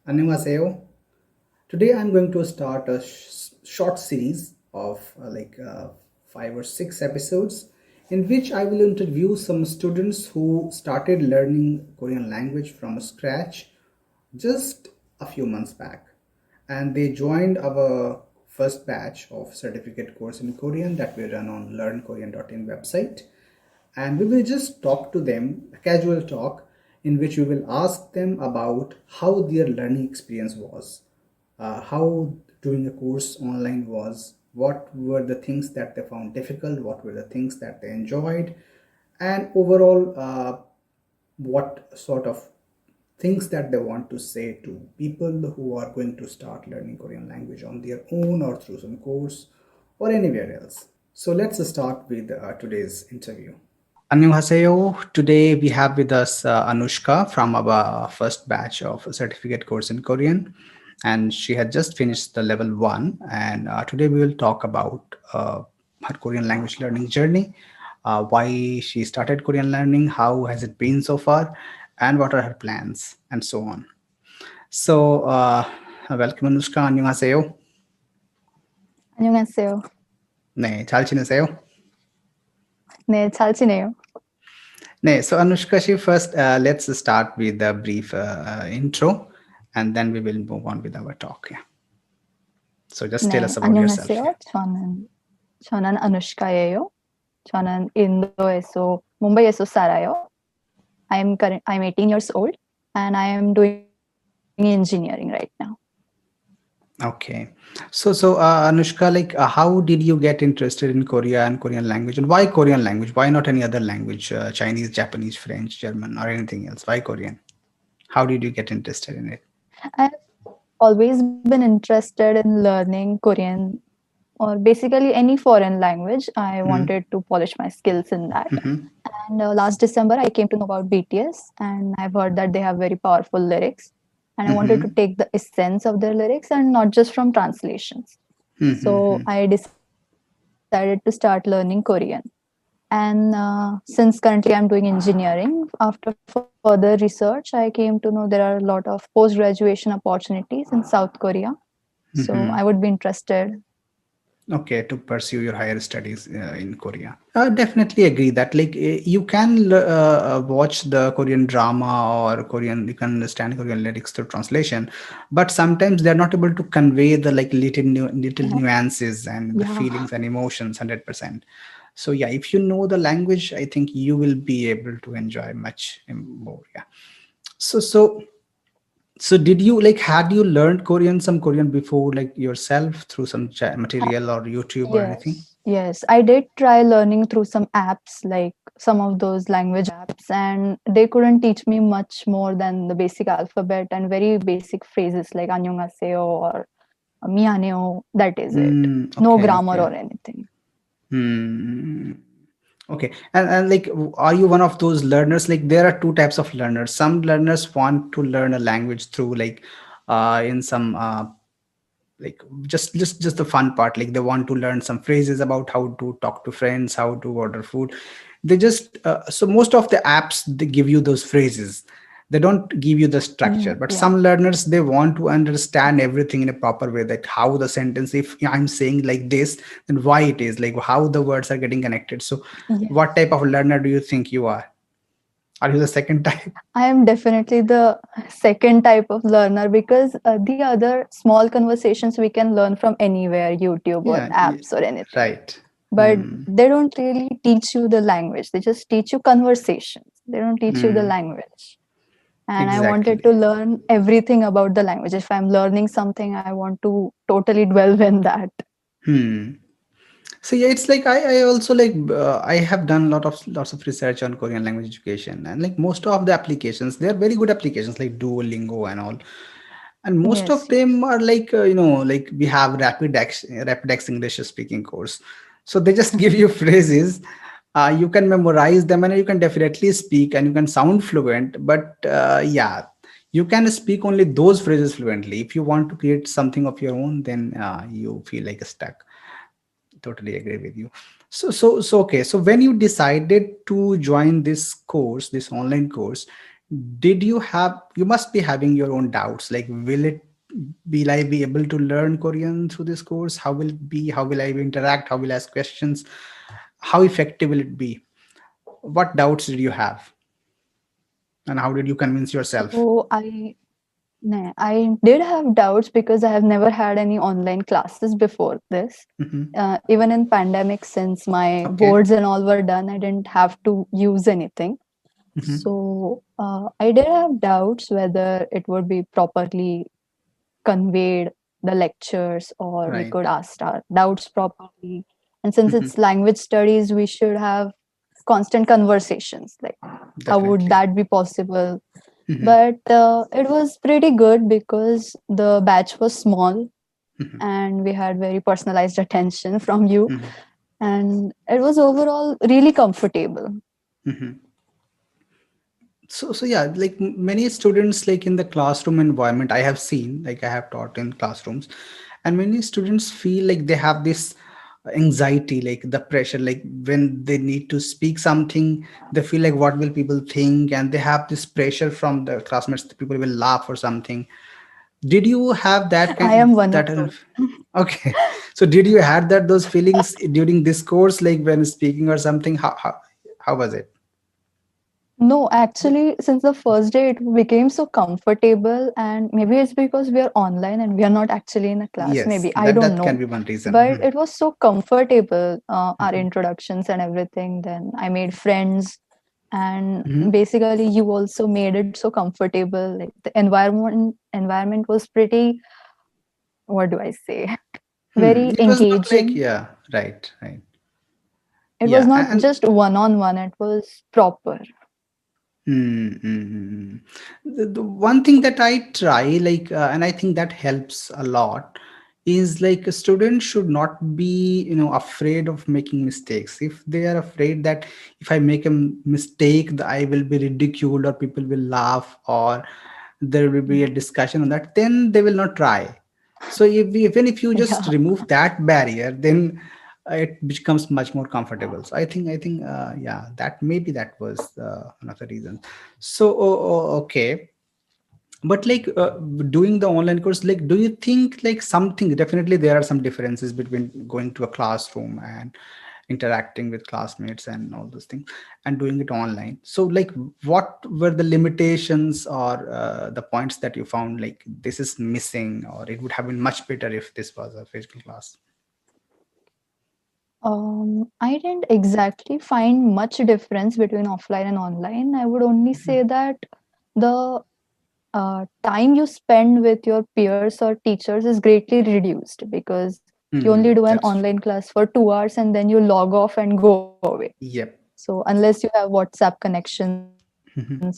Annyeonghaseyo. Today I'm going to start a short series of 5 or 6 episodes in which I will interview some students who started learning Korean language from scratch just a few months back. And they joined our first batch of certificate course in Korean that we run on learnkorean.in website, and we will just talk to them, a casual talk, in which we will ask them about how their learning experience was, how doing a course online was, what were the things that they found difficult, what were the things that they enjoyed, and overall, what sort of things that they want to say to people who are going to start learning Korean language on their own or through some course or anywhere else. So let's start with today's interview. Annyeonghaseyo. Today we have with us Anushka from our first batch of certificate course in Korean, and she had just finished the level one. And today we will talk about her Korean language learning journey, why she started Korean learning, how has it been so far, and what are her plans, and so on. So, welcome Anushka. 안녕하세요. 안녕하세요. 네, 잘 지내세요? 네, 잘 지내요. 네, so Anushka, she first, let's start with a brief intro, and then we will move on with our talk. Yeah. So just tell 네, us about yourself. Yeah. 안녕하세요. 저는 아누시카예요. 저는 인도에서 뭄바이에서 살아요. I'm 18 years old and I am doing engineering right now. Okay. So Anushka, like, how did you get interested in Korea and Korean language, and why Korean language? Why not any other language, Chinese, Japanese, French, German, or anything else? Why Korean? How did you get interested in it? I've always been interested in learning Korean or basically any foreign language. I wanted to polish my skills in that. And last December, I came to know about BTS, and I've heard that they have very powerful lyrics. And I wanted to take the essence of their lyrics and not just from translations. So I decided to start learning Korean. And since currently I'm doing engineering, after further research, I came to know there are a lot of post graduation opportunities in South Korea. So I would be interested. Okay, to pursue your higher studies in Korea. I definitely agree that, like, you can watch the Korean drama or Korean, you can understand Korean lyrics through translation, but sometimes they're not able to convey the like little nuances and the feelings and emotions 100%. So yeah, if you know the language, I think you will be able to enjoy much more. Yeah. So did you, like, had you learned some Korean before, like yourself through some material or YouTube or anything? Yes, I did try learning through some apps, like some of those language apps, and they couldn't teach me much more than the basic alphabet and very basic phrases like 안녕하세요 or 미안해요. That is it. No grammar or anything. Okay. And like, are you one of those learners? Like, there are two types of learners. Some learners want to learn a language through, like, in some like just the fun part, like they want to learn some phrases about how to talk to friends, how to order food. They just so most of the apps, they give you those phrases, they don't give you the structure. But some learners, they want to understand everything in a proper way, that how the sentence, if I'm saying like this, then why it is, like how the words are getting connected. So what type of learner do you think you are? Are you the second type? I am definitely the second type of learner, because the other small conversations we can learn from anywhere, YouTube or apps or anything. Right. But they don't really teach you the language. They just teach you conversations. They don't teach you the language. And I wanted to learn everything about the language. If I'm learning something, I want to totally dwell in that. So yeah, it's like I also, like, I have done lots of research on Korean language education, and like most of the applications, they are very good applications like Duolingo and all, and most of them are like, like we have Rapid X English speaking course. So they just give you phrases, you can memorize them, and you can definitely speak, and you can sound fluent. But yeah, you can speak only those phrases fluently. If you want to create something of your own, then you feel like stuck. Totally agree with you. So okay, so when you decided to join this course, this online course, Did you have, you must be having your own doubts, like will I be able to learn Korean through this course? How will it be? How will I interact? How will I ask questions? How effective will it be? What doubts did you have, and how did you convince yourself? So I did have doubts because I have never had any online classes before this. Hmm. Even in pandemic, since my Okay. boards and all were done, I didn't have to use anything. Hmm. So I did have doubts whether it would be properly conveyed, the lectures, or we Right. could ask our doubts properly. And since Hmm. it's language studies, we should have constant conversations. Like, how would Definitely. that be possible? Hmm. But it was pretty good because the batch was small Hmm. and we had very personalized attention from you. Hmm. And it was overall really comfortable. Hmm. So yeah, like many students, like in the classroom environment, I have seen, like I have taught in classrooms, and many students feel like they have this anxiety, like the pressure, like when they need to speak something, they feel like what will people think, and they have this pressure from the classmates, the people will laugh or something. Did you have that I kind am one of that those. okay, so did you had that those feelings during this course, like when speaking or something? How was it? No, actually, since the first day, it became so comfortable, and maybe it's because we are online and we are not actually in a class. Yes, Maybe I don't that can know, be one reason. but it was so comfortable. Our Mhm. introductions and everything. Then I made friends, and Mhm. basically, you also made it so comfortable. Like the environment was pretty. What do I say? Very It was not like, engaging. yeah, right, right. It was Yeah, not and just one on one. It was proper. the one thing that I try, like, and I think that helps a lot, is like a student should not be, afraid of making mistakes. If they are afraid that if I make a mistake, I will be ridiculed or people will laugh or there will be a discussion on that, then they will not try. So even if you just Yeah. remove that barrier, then it becomes much more comfortable. So I think yeah, that maybe that was one of the reasons. So okay, but like doing the online course, like do you think like something, definitely there are some differences between going to a classroom and interacting with classmates and all those things and doing it online. So like what were the limitations or the points that you found like this is missing, or it would have been much better if this was a physical class? I didn't exactly find much difference between offline and online. I would only say that the time you spend with your peers or teachers is greatly reduced because you only do an That's true. online class for 2 hours and then you log off and go away. Yep. So, unless you have WhatsApp connections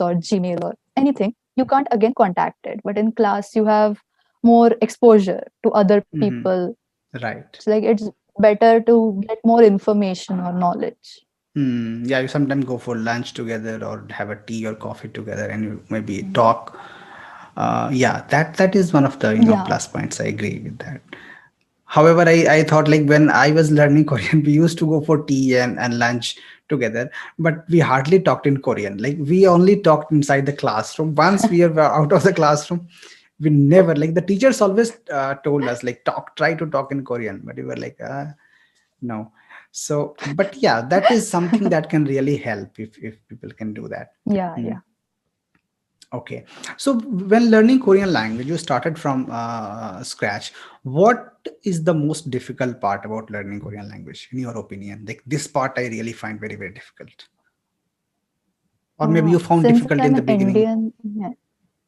or Gmail or anything, you can't again contact it. But in class, you have more exposure to other people. It's Right. like it's better to get more information or knowledge. Yeah, you sometimes go for lunch together or have a tea or coffee together and you maybe Mm. talk. Yeah, that is one of the Yeah. plus points. I agree with that. However, I thought like when I was learning Korean, we used to go for tea and lunch together, but we hardly talked in Korean. Like we only talked inside the classroom. Once we were out of the classroom, we never, like the teachers always told us like try to talk in Korean, but we were like no. So, but yeah, that is something that can really help if people can do that. Yeah, Hmm. yeah. Okay. So when learning Korean language, you started from scratch. What is the most difficult part about learning Korean language, in your opinion? Like this part I really find very, very difficult. Or maybe you found Since difficult I'm in an the beginning. Indian, yeah,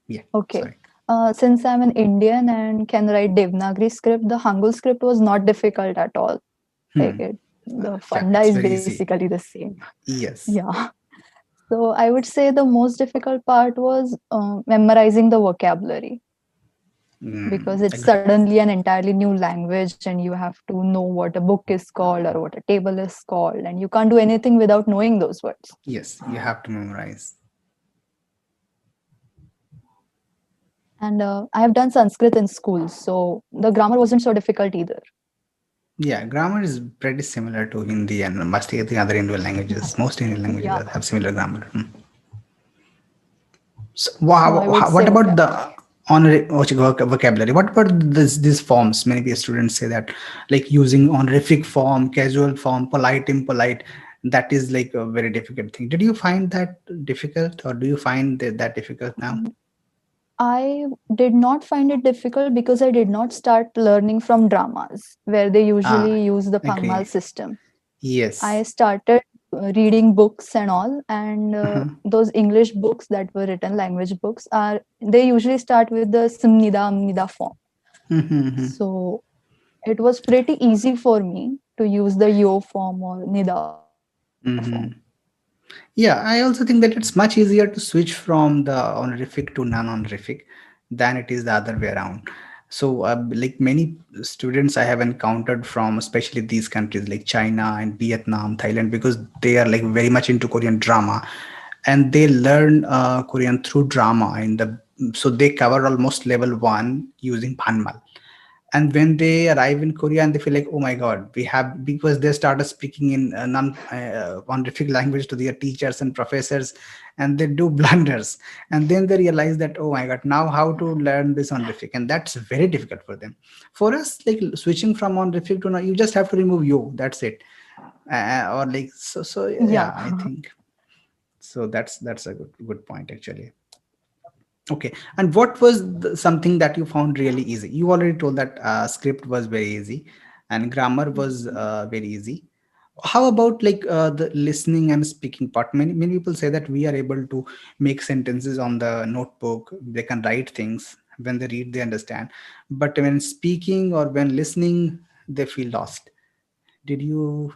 Yeah. okay. Sorry. Since I'm an Indian and can write Devanagari script, the Hangul script was not difficult at all. Like Hmm. the Yeah, funda it's is very easy. basically the same. Yes. Yeah. So I would say the most difficult part was memorizing the vocabulary because it's Agree. suddenly an entirely new language and you have to know what a book is called or what a table is called, and you can't do anything without knowing those words. Yes, you have to memorize. And I have done Sanskrit in school, so the grammar wasn't so difficult either. Yeah, grammar is pretty similar to Hindi and most of the other Indian languages. Most Indian languages Yeah. have similar grammar. So, So I would say what about the vocabulary. vocabulary? What about these forms? Many students say that, like using honorific form, casual form, polite, impolite, that is like a very difficult thing. Did you find that difficult, or do you find that difficult now? Mm, I did not find it difficult because I did not start learning from dramas where they Ah, usually use the agree. Pangmal system. I Yes. started reading books and all, and Uh-huh. those English books that were written, language books, are they usually start with the Simnida Amnida form. Mm-hmm. So it was pretty easy for me to use the yo form or nida form. Mm-hmm. Yeah, I also think that it's much easier to switch from the honorific to non-honorific than it is the other way around. So, like many students I have encountered from, especially these countries like China and Vietnam, Thailand, because they are like very much into Korean drama, and they learn Korean through drama. So they cover almost level one using Panmal, and when they arrive in Korea and they feel like, oh my god, we have, because they started speaking in non honorific language to their teachers and professors, and they do blunders, and then they realize that, oh my god, now how to learn this honorific, and that's very difficult for them. For us, like switching from honorific to, you just have to remove you, that's it. Or like, so Yeah. yeah, I think so. That's a good point actually. Okay. And what was something that you found really easy? You already told that script was very easy and grammar was very easy. How about like the listening and speaking part? Many people say that we are able to make sentences on the notebook. They can write things. When they read, they understand. But when speaking or when listening, they feel lost. Did you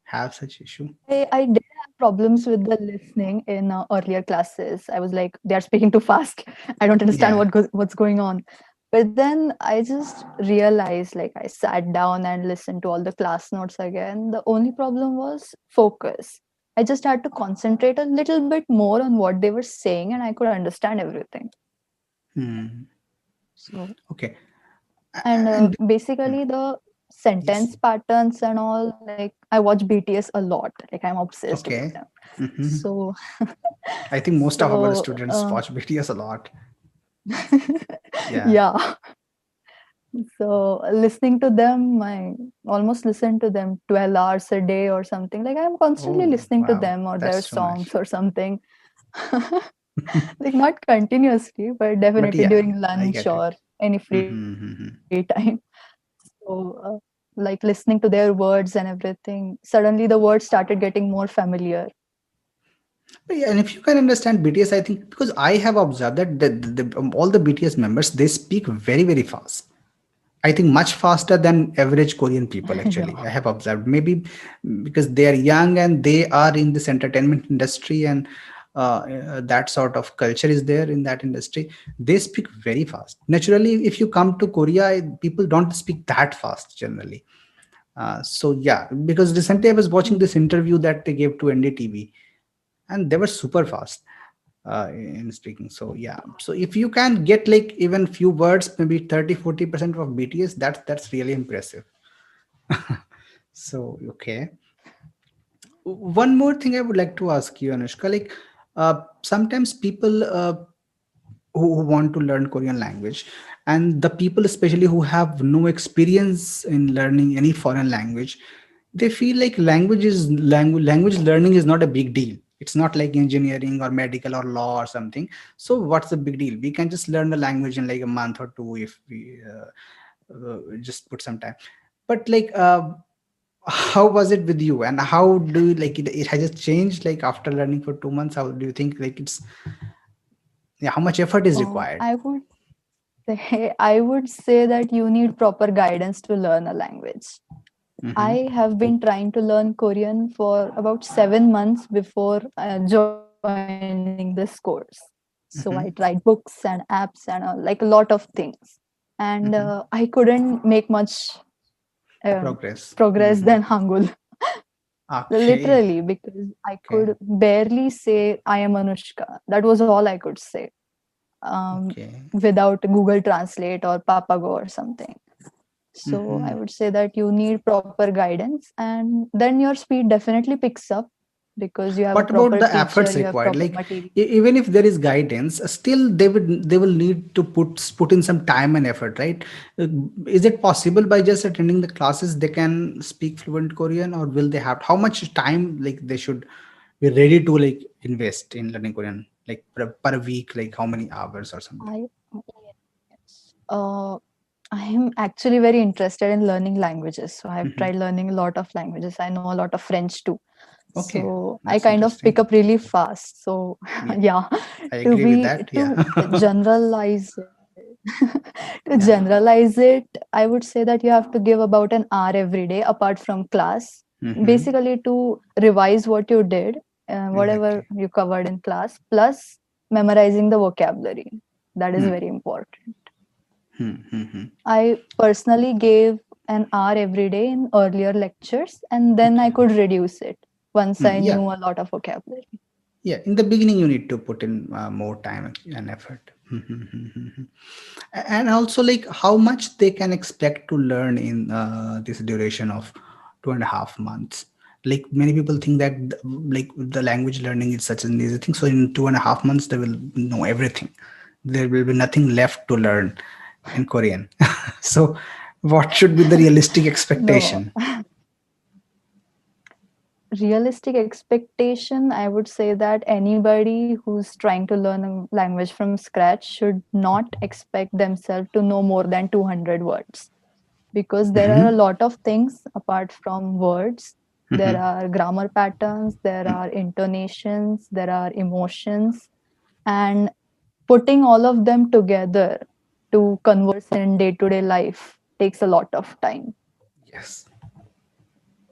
have such issue? I did have problems with the listening in earlier classes. I was like, they are speaking too fast. I don't understand Yeah. what's going on. But then I just realized, like, I sat down and listened to all the class notes again. The only problem was focus. I just had to concentrate a little bit more on what they were saying, and I could understand everything. Hmm. So, Okay. and And basically the yes. sentence patterns and all, like I watch BTS a lot, like I'm obsessed with Okay. them. Mhm. So I think most of our so students watch BTS a lot. Yeah. yeah, so listening to them, I almost listen to them 12 hours a day or something, like I'm constantly Oh, listening to wow. them or their That's too songs much. or something. Like not continuously, but But definitely yeah, during I lunch get it. or any free time. Mm-hmm. So, like listening to their words and everything, suddenly the words started getting more familiar. But yeah, and if you can understand BTS, I think because I have observed that all the BTS members, they speak very fast. I think much faster than average Korean people, Yeah. actually. I have observed. Maybe because they are young and they are in this entertainment industry, and that sort of culture is there in that industry. They speak very fast. Naturally, if you come to Korea, people don't speak that fast generally. So, yeah, because recently I was watching this interview that they gave to NDTV, and they were super fast in speaking. So yeah, so if you can get like even few words, maybe 30-40% of BTS, that's really impressive. So okay, one more thing I would like to ask you, Anushka, like sometimes people who want to learn Korean language, and the people especially who have no experience in learning any foreign language, they feel like language learning is not a big deal. It's not like engineering or medical or law or something. So what's the big deal? We can just learn the language in like a month or two if we just put some time. But like how was it with you, and how do you like it has just changed like after learning for 2 months? How do you think like it's, yeah, how much effort is required? I would I would say that you need proper guidance to learn a language. Mm-hmm. I have been trying to learn Korean for about 7 months before joining this course. So I tried books Mm-hmm. and apps and like a lot of things, and Mm-hmm. I couldn't make much Progress. progress Mm-hmm. than Hangul. Okay. Literally, because I Okay. could barely say I am Anushka. That was all I could say, Okay. without Google Translate or Papago or something. So Mm-hmm. I would say that you need proper guidance, and then your speed definitely picks up. because you have a What about proper the teacher, efforts you have required? proper Like material. even if there is guidance, still they will need to put in some time and effort, right? Uh, is it possible by just attending the classes they can speak fluent Korean, or will they have, how much time like they should be ready to like invest in learning Korean, like per week, like how many hours or something? I yes. I am actually very interested in learning languages. So I've Hmm. tried learning a lot of languages. I know a lot of French too. Okay, So I that's kind of interesting. pick up really fast. So Yeah, yeah, I to agree with be that. Yeah. to generalize it, to Yeah. generalize it, I would say that you have to give about an hour every day apart from class, Hmm. basically to revise what you did, whatever Exactly. you covered in class, plus memorizing the vocabulary. That is Hmm. very important. Hmm. Hmm. Hmm. I personally gave an hour every day in earlier lectures, and then I Okay. could reduce it once I Yeah. knew a lot of vocabulary. Yeah, in the beginning you need to put in more time and effort. And also like how much they can expect to learn in this duration of 2.5 months. Like many people think that like the language learning is such an easy thing, so in 2.5 months they will know everything, there will be nothing left to learn in Korean. So what should be the realistic No, expectation? realistic expectation, I would say that anybody who's trying to learn a language from scratch should not expect themselves to know more than 200 words, because there are a Hmm. lot of things apart from words. There are grammar patterns, there are intonations, there are emotions, and putting all of them together to converse in day to day life takes a lot of time. Yes.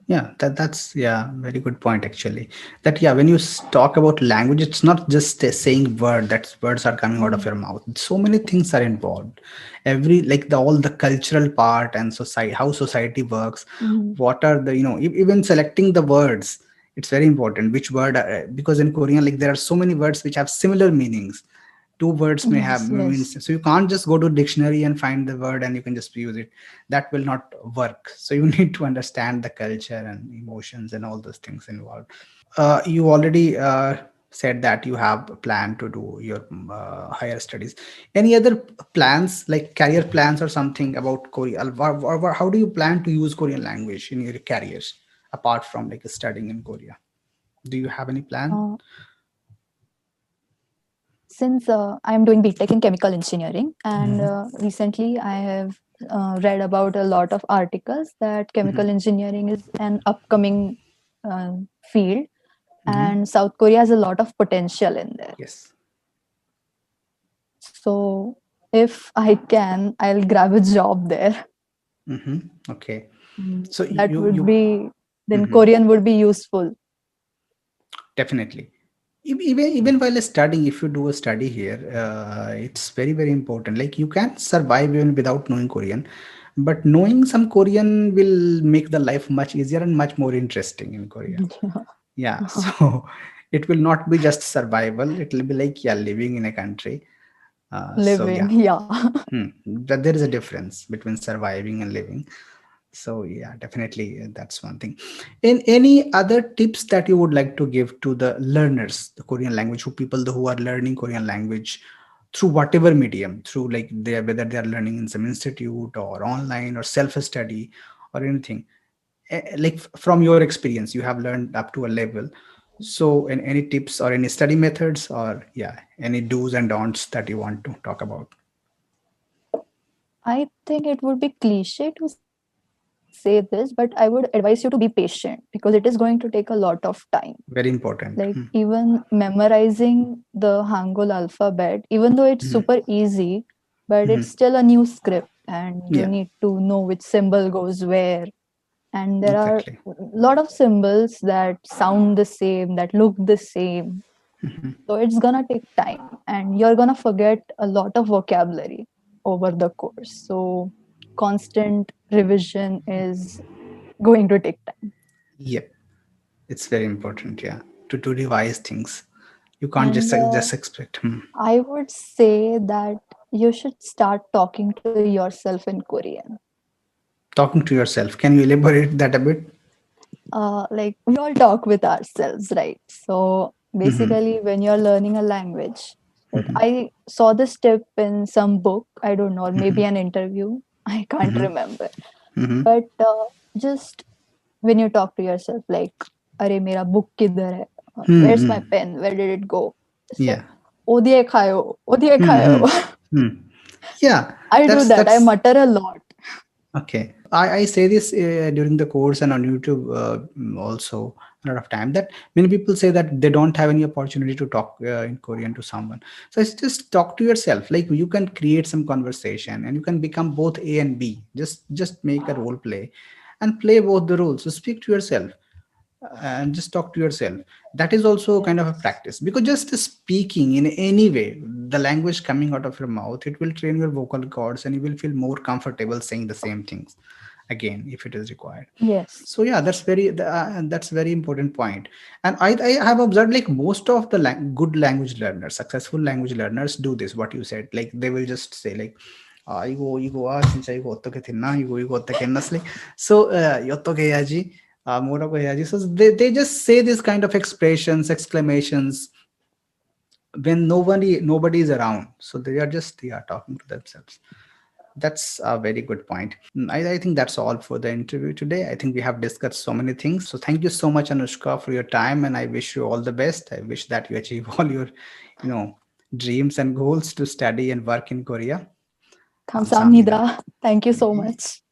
Yeah, that's yeah, very good point actually. That yeah, when you talk about language, it's not just a saying word that words are coming out of Mm. your mouth. So many things are involved. Every like the all the cultural part and society, how society works. Mhm. What are the even selecting the words. It's very important which word because in Korean like there are so many words which have similar meanings. Two words may have Yes, means, yes. so you can't just go to dictionary and find the word and you can just use it. That will not work, so you need to understand the culture and emotions and all those things involved. You already said that you have a plan to do your higher studies. Any other plans like career plans or something about Korea, or how do you plan to use Korean language in your careers apart from like studying in Korea? Do you have any plan? Uh, since I'm doing BTech in chemical engineering, and recently I have read about a lot of articles that chemical engineering is an upcoming field, and South Korea has a lot of potential in there. Yes. So if I can, I'll grab a job there. Okay. So That would you be, then mhm. Korean would be useful. Definitely. Even while studying, if you do a study here, it's very important. Like you can survive even without knowing Korean, but knowing some Korean will make the life much easier and much more interesting in Korea. Yeah. So it will not be just survival. It will be like yeah, living in a country. So Living, yeah. yeah. That there is a difference between surviving and living. So yeah, definitely that's one thing. And any other tips that you would like to give to the learners, the Korean language, who people who are learning Korean language through whatever medium, through like they whether they are learning in some institute or online or self study or anything. Like from your experience, you have learned up to a level. So, any tips or any study methods or yeah, any do's and don'ts that you want to talk about? I think it would be cliche to say this, but I would advise you to be patient because it is going to take a lot of time. Very Like important. even memorizing the Hangul alphabet, even though it's super easy, but it's still a new script and you Yeah, need to know which symbol goes where. And there are exactly. a lot of symbols that sound the same, that look the same. So it's gonna take time and you're gonna forget a lot of vocabulary over the course. So constant revision is going to take time. Yep, it's very important. Yeah, to revise things. You can't And just expect. I would say that you should start talking to yourself in Korean. Talking to yourself. Can you elaborate that a bit? like we all talk with ourselves, right? So basically, when you're learning a language, like I saw this tip in some book, I don't know, or maybe an interview, I can't remember. But just when you talk to yourself, like, "Arey, mera book kidhar hai? Where's my pen? Where did it go?" Just like, Yeah. "Odiye khayo, odiye khayo." Hmm. Yeah, I do that. I that's mutter a lot. okay. I say this during the course and on YouTube also a lot of time, that many people say that they don't have any opportunity to talk in Korean to someone. So it's just talk to yourself. Like you can create some conversation and you can become both A and B. Just make a role play and play both the roles. So speak to yourself and just talk to yourself. That is also kind of a Yes. practice, because just speaking in any way, the language coming out of your mouth, it will train your vocal cords and you will feel more comfortable saying the same things again if it is required. Yes. So yeah, that's very important point. And I have observed like most of the good language learners, successful language learners do this what you said. Like they will just say like 이거 진짜 이거 어떻게 됐나 이거 어떻게 했나 like, so 어떻게 해야지 뭐라고 해야지. So they just say this kind of expressions, exclamations when nobody is around, so they are just talking to themselves. That's a very good point. I think that's all for the interview today. I think we have discussed so many things. So thank you so much, Anushka, for your time, and I wish you all the best. I wish that you achieve all your, you know, dreams and goals to study and work in Korea. 감사합니다. 감사합니다. Thank you so 네. much.